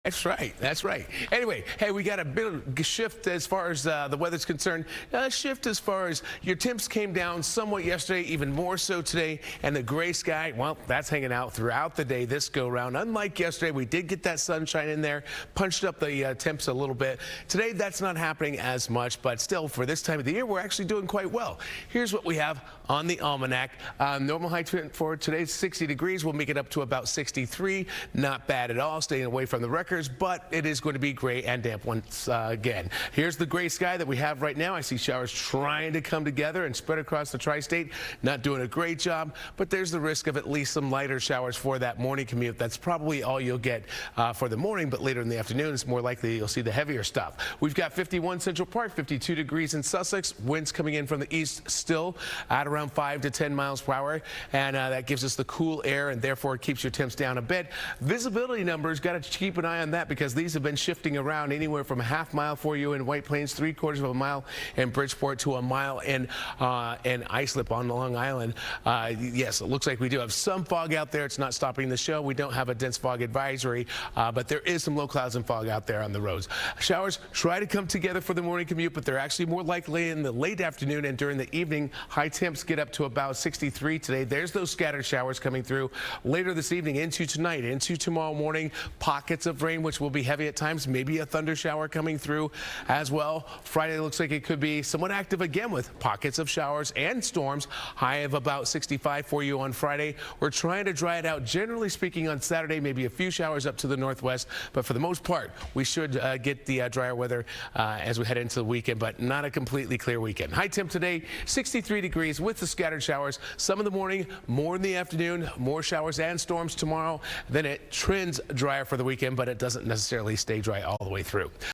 That's right. That's right. Anyway, hey, we got a bit of a shift as far as the weather's concerned. A shift as far as your temps came down somewhat yesterday, even more so today. And the gray sky, well, that's hanging out throughout the day this go round. Unlike yesterday, we did get that sunshine in there, punched up the temps a little bit. Today, that's not happening as much, but still, for this time of the year, we're actually doing quite well. Here's what we have on the almanac. Normal high for today is 60 degrees. We'll make it up to about 63. Not bad at all, staying away from the record. But it is going to be gray and damp once again. Here's the gray sky that we have right now. I see showers trying to come together and spread across the tri-state. Not doing a great job, but there's the risk of at least some lighter showers for that morning commute. That's probably all you'll get for the morning, but later in the afternoon, it's more likely you'll see the heavier stuff. We've got 51 Central Park, 52 degrees in Sussex. Winds coming in from the east still at around 5 to 10 miles per hour, and that gives us the cool air and therefore keeps your temps down a bit. Visibility numbers, got to keep an eye on that because these have been shifting around anywhere from a half mile for you in White Plains, 3/4 of a mile in Bridgeport to a mile in Islip on Long Island. Yes, it looks like we do have some fog out there. It's not stopping the show. We don't have a dense fog advisory, but there is some low clouds and fog out there on the roads. Showers try to come together for the morning commute, but they're actually more likely in the late afternoon and during the evening. High temps get up to about 63 today. There's those scattered showers coming through later this evening into tonight, into tomorrow morning. Pockets of rain, which will be heavy at times, maybe a thunder shower coming through as well. Friday looks like it could be somewhat active again with pockets of showers and storms. High of about 65 for you on Friday. We're trying to dry it out, generally speaking, on Saturday. Maybe a few showers up to the northwest, but for the most part, we should get the drier weather as we head into the weekend, but not a completely clear weekend. High temp today, 63 degrees with the scattered showers. Some in the morning, more in the afternoon, more showers and storms tomorrow. Then it trends drier for the weekend, but it doesn't necessarily stay dry all the way through.